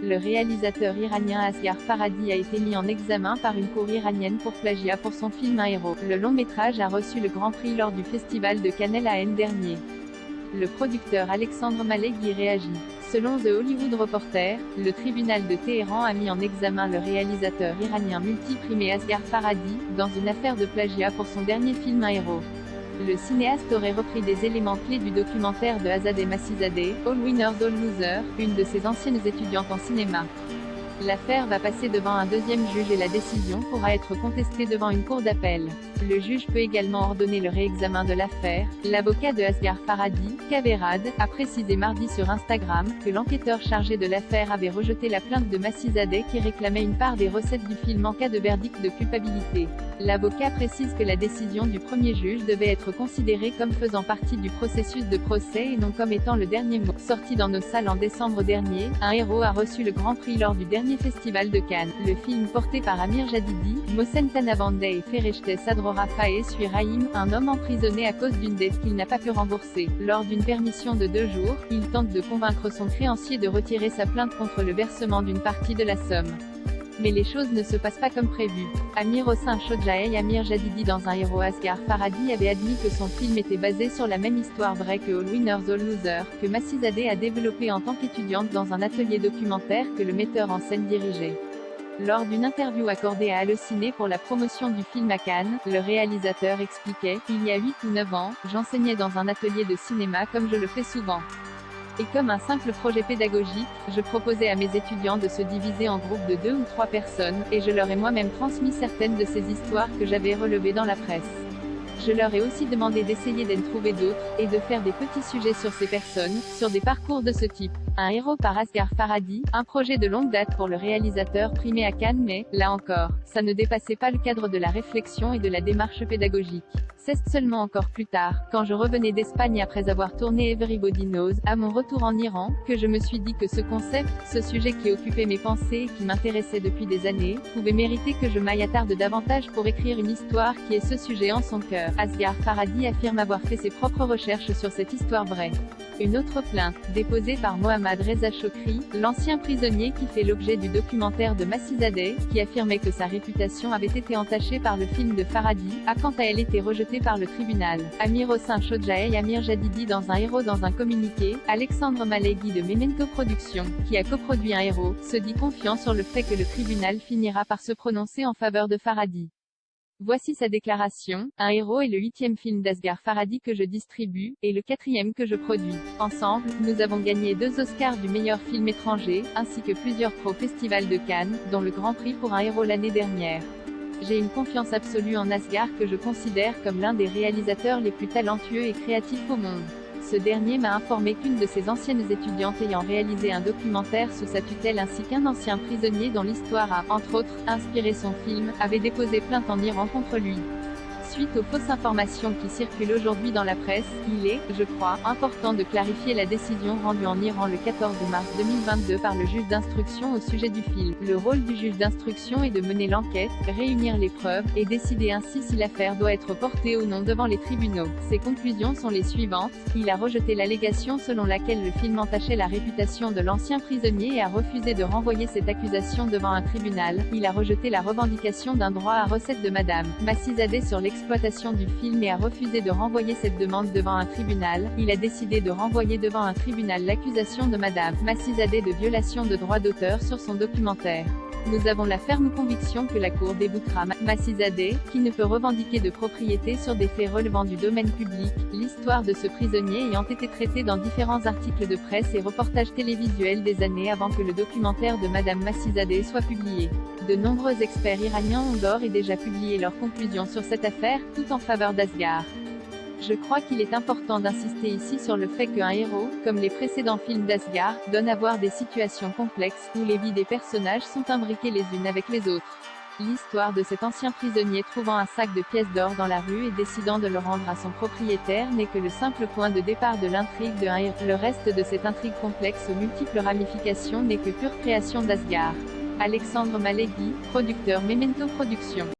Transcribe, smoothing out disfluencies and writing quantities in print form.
Le réalisateur iranien Asghar Farhadi a été mis en examen par une cour iranienne pour plagiat pour son film Un héros. Le long-métrage a reçu le Grand Prix lors du Festival de Cannes l'an dernier. Le producteur Alexandre Malek y réagit. Selon The Hollywood Reporter, le tribunal de Téhéran a mis en examen le réalisateur iranien multiprimé Asghar Farhadi, dans une affaire de plagiat pour son dernier film Un héros. Le cinéaste aurait repris des éléments clés du documentaire de Azadeh Massizadeh, All Winners All Losers, une de ses anciennes étudiantes en cinéma. L'affaire va passer devant un deuxième juge et la décision pourra être contestée devant une cour d'appel. Le juge peut également ordonner le réexamen de l'affaire. L'avocat de Asghar Farhadi, Kaverad, a précisé mardi sur Instagram que l'enquêteur chargé de l'affaire avait rejeté la plainte de Massizadeh qui réclamait une part des recettes du film en cas de verdict de culpabilité. L'avocat précise que la décision du premier juge devait être considérée comme faisant partie du processus de procès et non comme étant le dernier mot. Sorti dans nos salles en décembre dernier, Un héros a reçu le Grand Prix lors du dernier Festival de Cannes. Le film porté par Amir Jadidi, Mohsen Tanabandeh et Fereshteh Sadrorafaeh suit Rahim, un homme emprisonné à cause d'une dette qu'il n'a pas pu rembourser. Lors d'une permission de 2 jours, il tente de convaincre son créancier de retirer sa plainte contre le versement d'une partie de la somme. Mais les choses ne se passent pas comme prévu. Amir Hossein Chodjaei Amir Jadidi dans Un héros Asghar Farhadi avait admis que son film était basé sur la même histoire vraie que All Winners All Losers, que Massizadeh a développé en tant qu'étudiante dans un atelier documentaire que le metteur en scène dirigeait. Lors d'une interview accordée à Allociné pour la promotion du film à Cannes, le réalisateur expliquait « Il y a 8 ou 9 ans, j'enseignais dans un atelier de cinéma comme je le fais souvent. Et comme un simple projet pédagogique, je proposais à mes étudiants de se diviser en groupes de 2 ou 3 personnes, et je leur ai moi-même transmis certaines de ces histoires que j'avais relevées dans la presse. Je leur ai aussi demandé d'essayer d'en trouver d'autres, et de faire des petits sujets sur ces personnes, sur des parcours de ce type. Un héros par Asghar Farhadi, un projet de longue date pour le réalisateur primé à Cannes mais, là encore, ça ne dépassait pas le cadre de la réflexion et de la démarche pédagogique. C'est seulement encore plus tard, quand je revenais d'Espagne après avoir tourné Everybody Knows, à mon retour en Iran, que je me suis dit que ce concept, ce sujet qui occupait mes pensées et qui m'intéressait depuis des années, pouvait mériter que je m'y attarde davantage pour écrire une histoire qui ait ce sujet en son cœur. Asghar Farhadi affirme avoir fait ses propres recherches sur cette histoire vraie. Une autre plainte, déposée par Mohammad Reza Chokri, l'ancien prisonnier qui fait l'objet du documentaire de Massizadeh, qui affirmait que sa réputation avait été entachée par le film de Farhadi, a quant à elle été rejetée par le tribunal. Amir Hossein Chodjaei Amir Jadidi dans Un héros dans un communiqué, Alexandre Malek de Memento Productions, qui a coproduit Un héros, se dit confiant sur le fait que le tribunal finira par se prononcer en faveur de Farhadi. Voici sa déclaration. Un héros est le 8e film d'Asghar Farhadi que je distribue, et le 4e que je produis. Ensemble, nous avons gagné 2 Oscars du meilleur film étranger, ainsi que plusieurs au Festival de Cannes, dont le Grand Prix pour Un héros l'année dernière. J'ai une confiance absolue en Asghar que je considère comme l'un des réalisateurs les plus talentueux et créatifs au monde. Ce dernier m'a informé qu'une de ses anciennes étudiantes ayant réalisé un documentaire sous sa tutelle ainsi qu'un ancien prisonnier dont l'histoire a, entre autres, inspiré son film, avait déposé plainte en Iran contre lui. Suite aux fausses informations qui circulent aujourd'hui dans la presse, il est, je crois, important de clarifier la décision rendue en Iran le 14 mars 2022 par le juge d'instruction au sujet du film. Le rôle du juge d'instruction est de mener l'enquête, réunir les preuves, et décider ainsi si l'affaire doit être portée ou non devant les tribunaux. Ses conclusions sont les suivantes. Il a rejeté l'allégation selon laquelle le film entachait la réputation de l'ancien prisonnier et a refusé de renvoyer cette accusation devant un tribunal. Il a rejeté la revendication d'un droit à recette de Madame Massizadeh sur l'exploitation du film et a refusé de renvoyer cette demande devant un tribunal. Il a décidé de renvoyer devant un tribunal l'accusation de Madame Massizadeh de violation de droits d'auteur sur son documentaire. Nous avons la ferme conviction que la Cour déboutera Massizadeh, qui ne peut revendiquer de propriété sur des faits relevant du domaine public. L'histoire de ce prisonnier ayant été traitée dans différents articles de presse et reportages télévisuels des années avant que le documentaire de Madame Massizadeh soit publié. De nombreux experts iraniens ont d'ores et déjà publié leurs conclusions sur cette affaire, tout en faveur d'Asghar. Je crois qu'il est important d'insister ici sur le fait qu'un héros, comme les précédents films d'Asghar, donne à voir des situations complexes, où les vies des personnages sont imbriquées les unes avec les autres. L'histoire de cet ancien prisonnier trouvant un sac de pièces d'or dans la rue et décidant de le rendre à son propriétaire n'est que le simple point de départ de l'intrigue de Un héros. Le reste de cette intrigue complexe aux multiples ramifications n'est que pure création d'Asghar. Alexandre Malek, producteur Memento Productions.